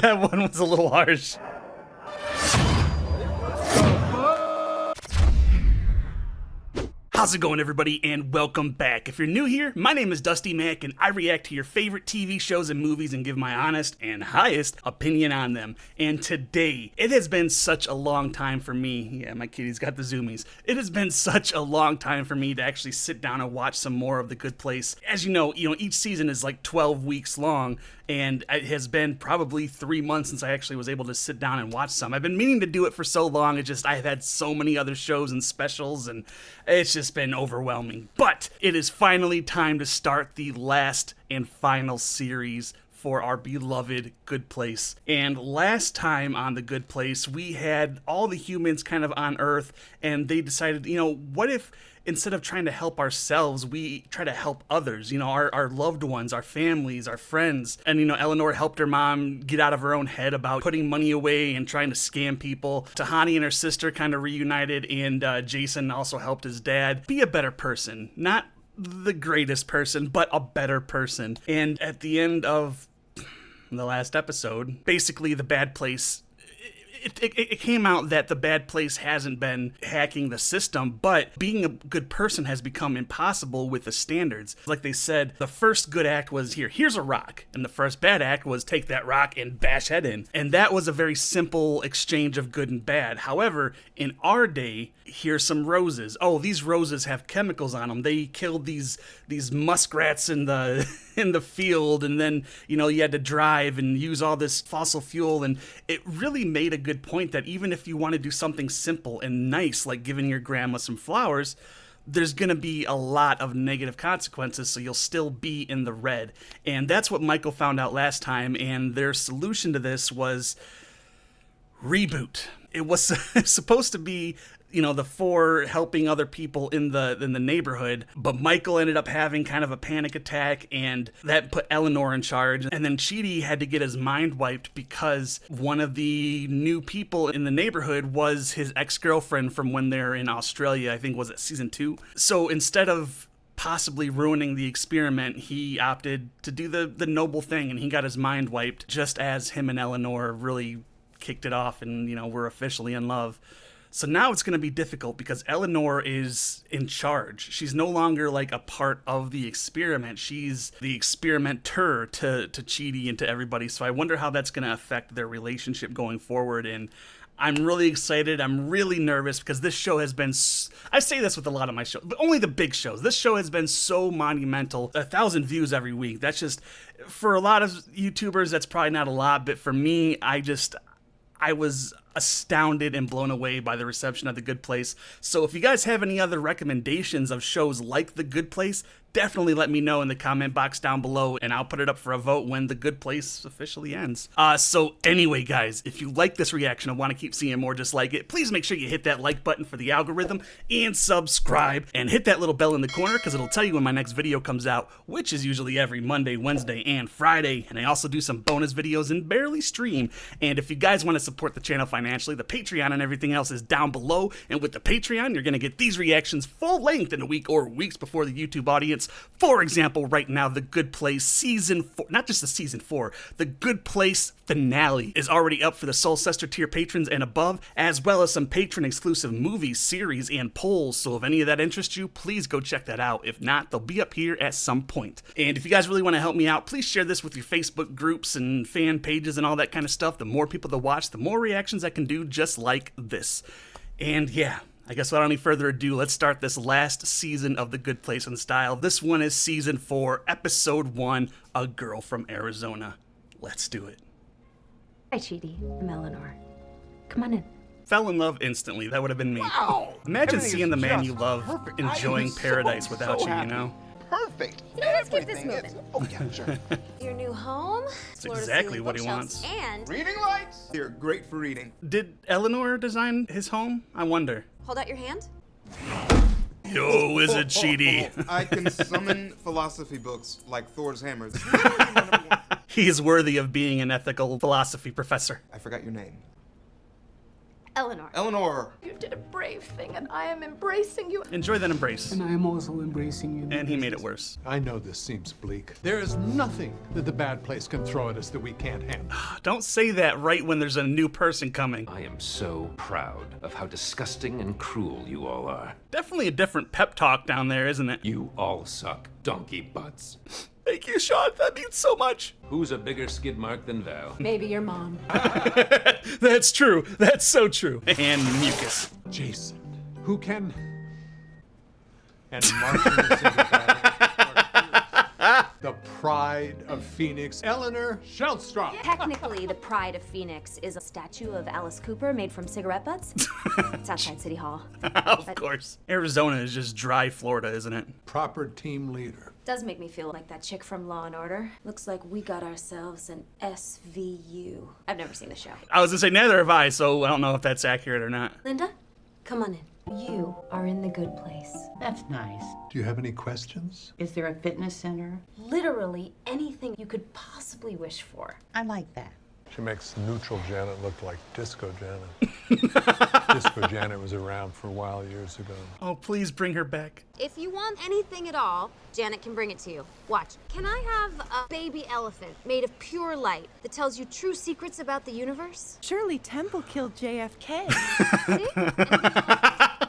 That one was a little harsh. How's it going, everybody, and welcome back. If you're new here, my name is Dusty Mac, and I react to your favorite TV shows and movies and give my honest and highest opinion on them. And today, it has been such a long time for me. Yeah, my kitty's got the zoomies. It has been such a long time for me to actually sit down and watch some more of The Good Place. As you know, each season is like 12 weeks long, and it has been probably 3 months since I actually was able to sit down and watch some. I've been meaning to do it for so long. I've had so many other shows and specials, and it's just been overwhelming. But it is finally time to start the last and final series for our beloved Good Place. And last time on The Good Place, we had all the humans kind of on Earth, and they decided, what if instead of trying to help ourselves, we try to help others, our loved ones, our families, our friends. And, Eleanor helped her mom get out of her own head about putting money away and trying to scam people. Tahani and her sister kind of reunited, and Jason also helped his dad be a better person. Not the greatest person, but a better person. And at the end of the last episode, basically the bad place, it came out that the bad place hasn't been hacking the system, but being a good person has become impossible with the standards. Like they said, the first good act was here's a rock, and the first bad act was take that rock and bash head in. And that was a very simple exchange of good and bad. However, in our day, here's some roses. Oh, these roses have chemicals on them. They killed these muskrats in the in the field, and then you had to drive and use all this fossil fuel, and it really made a good point that even if you want to do something simple and nice like giving your grandma some flowers, there's going to be a lot of negative consequences, so you'll still be in the red. And that's what Michael found out last time, and their solution to this was reboot. It was supposed to be the four helping other people in the neighborhood, but Michael ended up having kind of a panic attack, and that put Eleanore in charge. And then Chidi had to get his mind wiped because one of the new people in the neighborhood was his ex-girlfriend from when they're in Australia. I think, was it season 2? So instead of possibly ruining the experiment, he opted to do the noble thing, and he got his mind wiped just as him and Eleanore really kicked it off and were officially in love. So now it's going to be difficult because Eleanore is in charge. She's no longer like a part of the experiment. She's the experimenter to Chidi and to everybody. So I wonder how that's going to affect their relationship going forward. And I'm really excited. I'm really nervous because this show has been, I say this with a lot of my shows, but only the big shows. This show has been so monumental. 1,000 views every week. That's just, for a lot of YouTubers, that's probably not a lot. But for me, I was astounded and blown away by the reception of The Good Place. So if you guys have any other recommendations of shows like The Good Place, definitely let me know in the comment box down below, and I'll put it up for a vote when The Good Place officially ends. So anyway, guys, if you like this reaction and want to keep seeing more just like it, please make sure you hit that like button for the algorithm and subscribe, and hit that little bell in the corner because it'll tell you when my next video comes out, which is usually every Monday, Wednesday, and Friday. And I also do some bonus videos and barely stream. And if you guys want to support the channel financially, the Patreon and everything else is down below. And with the Patreon, you're going to get these reactions full length in a week or weeks before the YouTube audience. For example, right now, The Good Place Season 4, not just the Season 4, The Good Place finale is already up for the Soulcester tier patrons and above, as well as some patron-exclusive movies, series, and polls. So if any of that interests you, please go check that out. If not, they'll be up here at some point. And if you guys really want to help me out, please share this with your Facebook groups and fan pages and all that kind of stuff. The more people that watch, the more reactions I can do just like this. And yeah, I guess without any further ado, let's start this last season of The Good Place in style. This one is Season 4, Episode 1, A Girl from Arizona. Let's do it. Hi, Chidi. I'm Eleanore. Come on in. Fell in love instantly. That would have been me. Wow! Imagine seeing the man you love perfect. enjoying paradise so without you, happy. Perfect. Let's keep this Everything is- moving. Oh, yeah, sure. Your new home. That's exactly what he wants. And Reading lights. They're great for reading. Did Eleanor design his home? I wonder. hold out your hand. Yo, wizard Chidi. I can summon philosophy books like Thor's hammers. He is worthy of being an ethical philosophy professor. I forgot your name. Eleanore. Eleanore. You did a brave thing, and I am embracing you. Enjoy that embrace. And I am also embracing you. And he made it worse. I know this seems bleak. There is nothing that the bad place can throw at us that we can't handle. Don't say that right when there's a new person coming. I am so proud of how disgusting and cruel you all are. Definitely a different pep talk down there, isn't it? You all suck donkey butts. Thank you, Sean. That means so much. Who's a bigger skid mark than Val? Maybe your mom. That's true. That's so true. And mucus. Jason, who can... And marching us into battle. The pride of Phoenix, Eleanor Shellstrop. Technically, the pride of Phoenix is a statue of Alice Cooper made from cigarette butts. It's outside City Hall. Of course. Arizona is just dry Florida, isn't it? Proper team leader. Does make me feel like that chick from Law and Order. Looks like we got ourselves an SVU. I've never seen the show. I was gonna say neither have I, so I don't know if that's accurate or not. Linda, come on in. You are in the good place. That's nice. Do you have any questions? Is there a fitness center? Literally anything you could possibly wish for. I like that. She makes neutral Janet look like Disco Janet. Disco Janet was around for a while years ago. Oh, please bring her back. If you want anything at all, Janet can bring it to you. Watch. Can I have a baby elephant made of pure light that tells you true secrets about the universe? Shirley Temple killed JFK.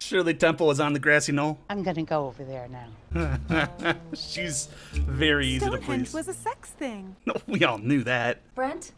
Shirley Temple was on the grassy knoll. I'm gonna go over there now. She's very easy to Stonehenge please. was a sex thing. No, we all knew that. Brent,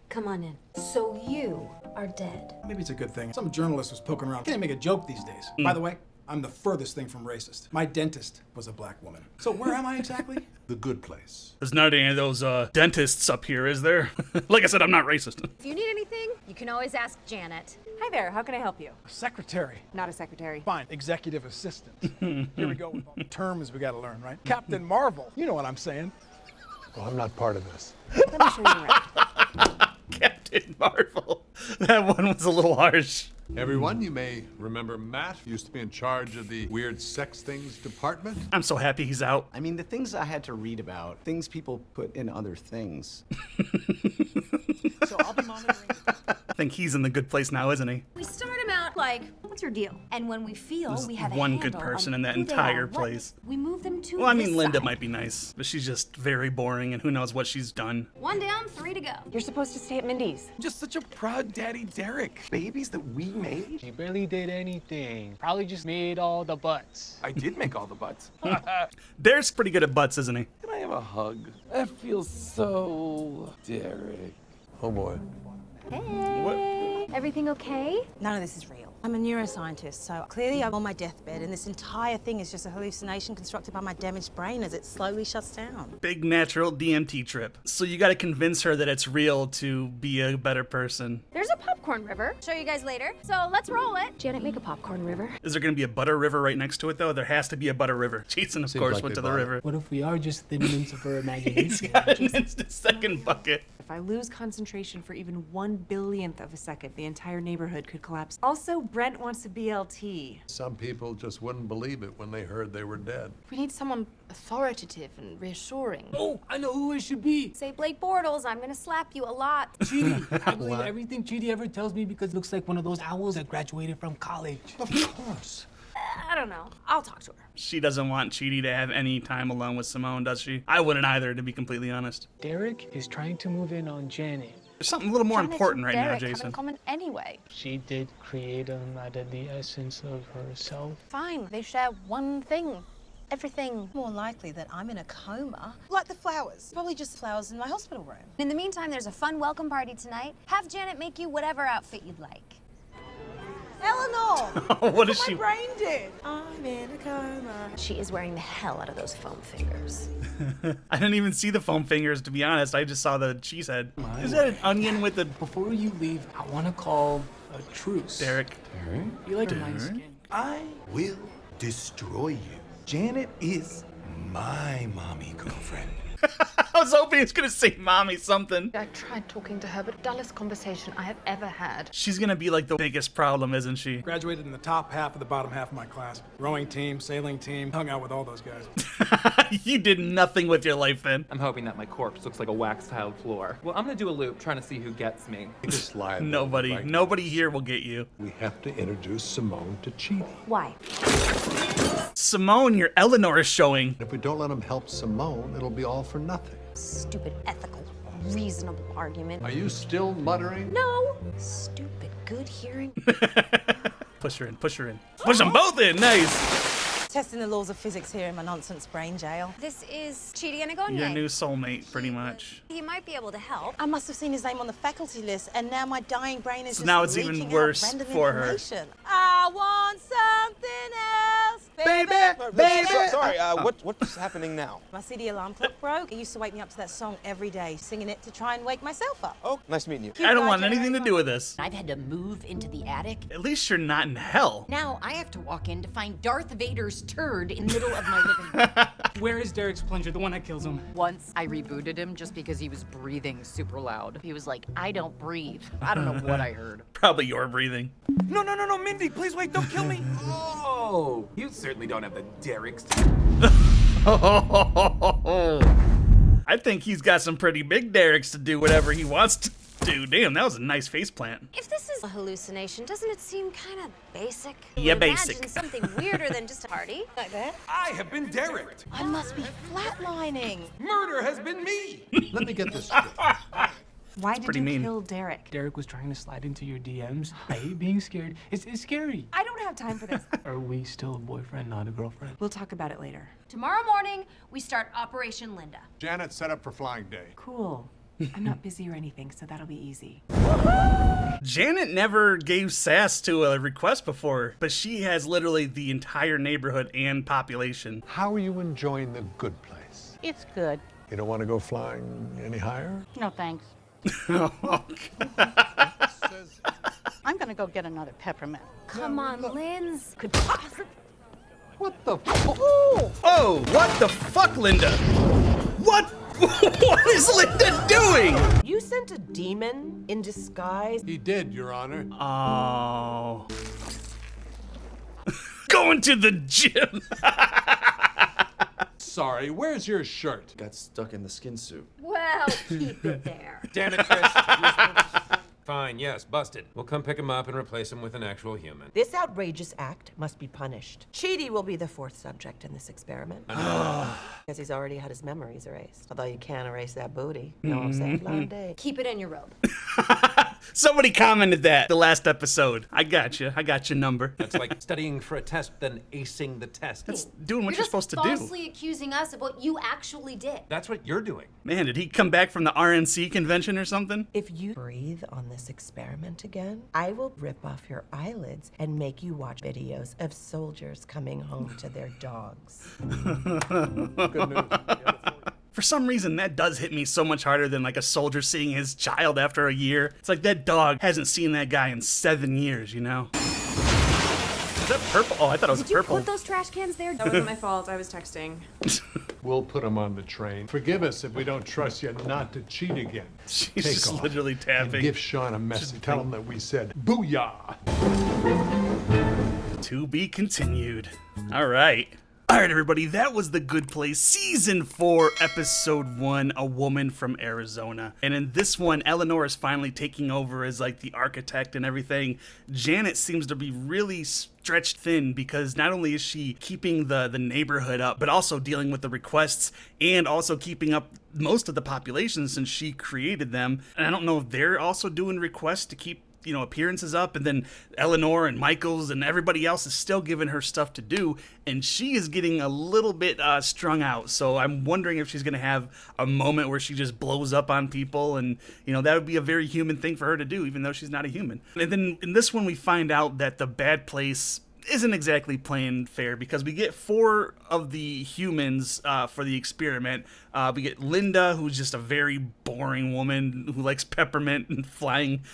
come on in. So you are dead. Maybe it's a good thing. Some journalist was poking around. Can't make a joke these days. By the way, I'm the furthest thing from racist. My dentist was a black woman. So where am I exactly? The good place. There's not any of those dentists up here, is there? Like I said, I'm not racist. If you need anything, you can always ask Janet. Hi there, how can I help you? Secretary. Not a secretary. Fine. Executive assistant. Here we go with all the terms we gotta learn, right? Captain Marvel. You know what I'm saying. Well, I'm not part of this. Let me show you around. Captain Marvel. That one was a little harsh. Everyone, you may remember Matt used to be in charge of the weird sex things department. I'm so happy he's out. I mean, the things I had to read about, things people put in other things. So I'll be monitoring. I think he's in the good place now, isn't he? We start him out like, what's your deal? And when we feel There's we have one a good handle person on in that who they entire are, what- place. we move them to Well, I mean, this Linda side. might be nice, but she's just very boring, and who knows what she's done. 1 down, 3 to go. You're supposed to stay at Mindy's. Just such a proud daddy, Derek. Babies that we made? She barely did anything. Probably just made all the butts. I did make all the butts. Derek's pretty good at butts, isn't he? Can I have a hug? That feels so Derek. Oh boy. Hey, everything okay? None of this is real. I'm a neuroscientist, so clearly I'm on my deathbed, and this entire thing is just a hallucination constructed by my damaged brain as it slowly shuts down. Big natural DMT trip. So you gotta convince her that it's real to be a better person. There's a popcorn river. Show you guys later. So let's roll it. Janet, make a popcorn river. Is there gonna be a butter river right next to it, though? There has to be a butter river. Jason, of Seems course, like went they to the bought it. river. What if we are just thin-mints of her imagination? He's got an instant second bucket. If I lose concentration for even 1/1000th of a second, the entire neighborhood could collapse. Also, Brent wants a BLT. Some people just wouldn't believe it when they heard they were dead. We need someone authoritative and reassuring. Oh, I know who it should be. Say Blake Bortles, I'm gonna slap you a lot. Chidi. I believe everything Chidi ever tells me because it looks like one of those owls that graduated from college. Of course. I don't know. I'll talk to her. She doesn't want Chidi to have any time alone with Simone, does she? I wouldn't either, to be completely honest. Derek is trying to move in on Janet. There's something a little more Janet important and right now, Derek Jason. haven't common anyway. She did create him out of the essence of herself. Fine, they share one thing. Everything. More likely that I'm in a coma. Like the flowers. Probably just flowers in my hospital room. In the meantime, there's a fun welcome party tonight. Have Janet make you whatever outfit you'd like. Eleanor! What is she? brain did. I'm in a coma. She is wearing the hell out of those foam fingers. I didn't even see the foam fingers, to be honest. I just saw the cheese head. Is that an onion with a... Before you leave, I want to call a truce. Derek. You like my skin. I will destroy you. Janet is my mommy girlfriend. I was hoping he was gonna say mommy something. I tried talking to her, but dullest conversation I have ever had. She's gonna be like the biggest problem, isn't she? Graduated in the top half of the bottom half of my class. Rowing team, sailing team, hung out with all those guys. You did nothing with your life then. I'm hoping that my corpse looks like a wax-tiled floor. Well, I'm gonna do a loop trying to see who gets me. Just lie there, Nobody right? nobody here will get you. We have to introduce Simone to Chidi. Why? Simone, your Eleanor is showing. If we don't let him help Simone, it'll be all for nothing. Stupid, ethical, reasonable argument. Are you still muttering? No. Stupid, good hearing. Push her in, push her in. Push them both in, nice. Testing the laws of physics here in my nonsense brain jail. This is Chidi Anagonye. Your new soulmate, pretty much. He might be able to help. I must have seen his name on the faculty list, and now my dying brain is So just now it's even leaking out worse random for her. information. I want something else, baby. Sorry, what's happening now? My CD alarm clock broke. It used to wake me up to that song every day, singing it to try and wake myself up. Oh, nice meeting you. I don't want anything to do with this. I've had to move into the attic. At least you're not in hell. Now I have to walk in to find Darth Vader's turd in the middle of my living room. Where is Derek's plunger, the one that kills him? Once I rebooted him just because he was breathing super loud. He was like, I don't breathe. I don't know what I heard. Probably your breathing. No, Mindy, please wait, don't kill me. Oh, you certainly don't have the Derek's. I think he's got some pretty big derricks to do whatever he wants to do. Damn, that was a nice face plant. If this is a hallucination, doesn't it seem kind of basic? Yeah, Imagine basic. something weirder than just a party like that. I have been Derek. I must be flatlining. Murder has been me. Let me get this straight. Why did pretty you mean. kill Derek? Derek was trying to slide into your DMs. I hate being scared. It's scary. I don't have time for this. Are we still a boyfriend, not a girlfriend? We'll talk about it later. Tomorrow morning, we start Operation Linda. Janet set up for Flying Day. Cool. I'm not busy or anything, so that'll be easy. Janet never gave sass to a request before, but she has literally the entire neighborhood and population. How are you enjoying the good place? It's good. You don't want to go flying any higher? No thanks. I'm gonna go get another peppermint. Come on, Linz. Could possibly. What the? Oh, what the fuck, Linda? What? What is Linda doing? You sent a demon in disguise? He did, Your Honor. Oh. Going to the gym. Sorry, where's your shirt? Got stuck in the skin suit. Well, keep it there. Damn it, Chris. Fine, yes, busted. We'll come pick him up and replace him with an actual human. This outrageous act must be punished. Chidi will be the fourth subject in this experiment. Because he's already had his memories erased. Although you can't erase that booty. You know what I'm saying? Long day. Keep it in your robe. Somebody commented that the last episode. I got you. I got your number. That's like studying for a test, then acing the test. That's doing what you're just supposed to do. falsely accusing us of what you actually did. That's what you're doing. Man, did he come back from the RNC convention or something? If you breathe on this experiment again, I will rip off your eyelids and make you watch videos of soldiers coming home to their dogs. Good news. For some reason, that does hit me so much harder than like a soldier seeing his child after a year. It's like that dog hasn't seen that guy in 7 years, you know? Is that purple? Oh, I thought it was Did you purple. put those trash cans there? That wasn't my fault. I was texting. We'll put him on the train. Forgive us if we don't trust you not to cheat again. She's Take just off. literally tapping. And give Sean a message. Tell him that we said, booyah! To be continued. All right. All right, everybody, that was The Good Place, Season 4, Episode 1, A Woman from Arizona. And in this one, Eleanore is finally taking over as, like, the architect and everything. Janet seems to be really stretched thin because not only is she keeping the neighborhood up, but also dealing with the requests and also keeping up most of the population since she created them. And I don't know if they're also doing requests to keep appearances up, and then Eleanore and Michaels and everybody else is still giving her stuff to do, and she is getting a little bit strung out. So I'm wondering if she's gonna have a moment where she just blows up on people, and that would be a very human thing for her to do, even though she's not a human. And then in this one we find out that the bad place isn't exactly playing fair because we get 4 of the humans for the experiment. We get Linda, who's just a very boring woman who likes peppermint and flying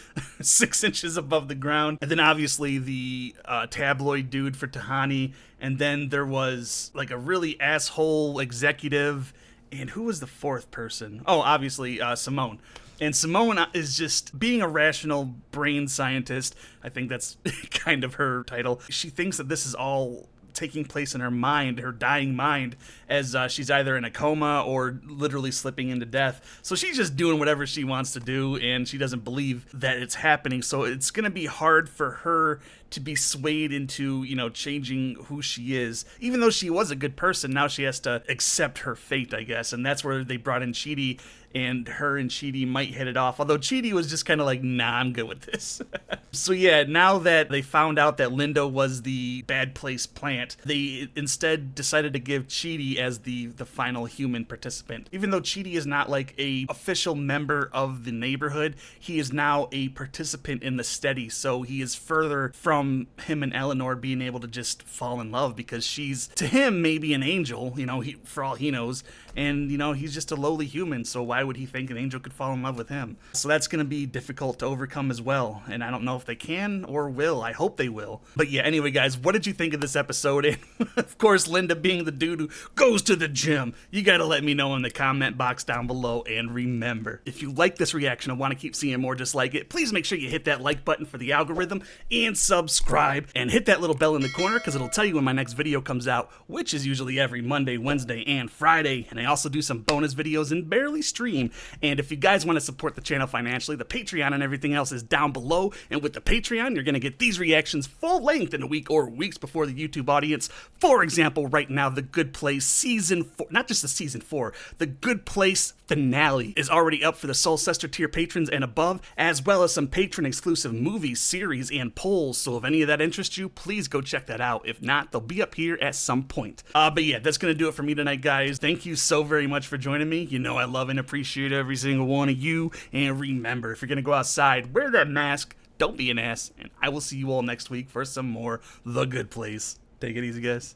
6 inches above the ground. And then obviously the tabloid dude for Tahani. And then there was like a really asshole executive And who was the fourth person? Oh, obviously Simone. And Simone is just being a rational brain scientist. I think that's kind of her title. She thinks that this is all taking place in her mind, her dying mind, as she's either in a coma or literally slipping into death. So she's just doing whatever she wants to do, and she doesn't believe that it's happening. So it's going to be hard for her to be swayed into, you know, changing who she is. Even though she was a good person, now she has to accept her fate, I guess. And that's where they brought in Chidi, and her and Chidi might hit it off. Although Chidi was just kind of like, nah, I'm good with this. So yeah, now that they found out that Linda was the bad place plant, they instead decided to give Chidi as the final human participant. Even though Chidi is not like a official member of the neighborhood, he is now a participant in the study. So he is further from him and Eleanor being able to just fall in love, because she's, to him, maybe an angel, you know, for all he knows. And, you know, he's just a lowly human, so why would he think an angel could fall in love with him? So that's going to be difficult to overcome as well, and I don't know if they can or will. I hope they will. But yeah, anyway, guys, what did you think of this episode? And, of course, Linda being the dude who goes to the gym. You got to let me know in the comment box down below, and remember, if you like this reaction and want to keep seeing more just like it, please make sure you hit that like button for the algorithm, and subscribe, and hit that little bell in the corner, because it'll tell you when my next video comes out, which is usually every Monday, Wednesday, and Friday. And I also do some bonus videos and barely stream. And if you guys want to support the channel financially, the Patreon and everything else is down below. And with the Patreon, you're going to get these reactions full length in a week or weeks before the YouTube audience. For example, right now, The Good Place Season 4, not just the Season 4, The Good Place finale is already up for the Soul Sister tier patrons and above, as well as some patron exclusive movies, series, and polls. So if any of that interests you, please go check that out. If not, they'll be up here at some point. But yeah, that's going to do it for me tonight, guys. Thank you so very much for joining me. You know I love and appreciate every single one of you. And remember, if you're going to go outside, wear that mask, don't be an ass, and I will see you all next week for some more The Good Place. Take it easy, guys.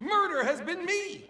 Murder has been me!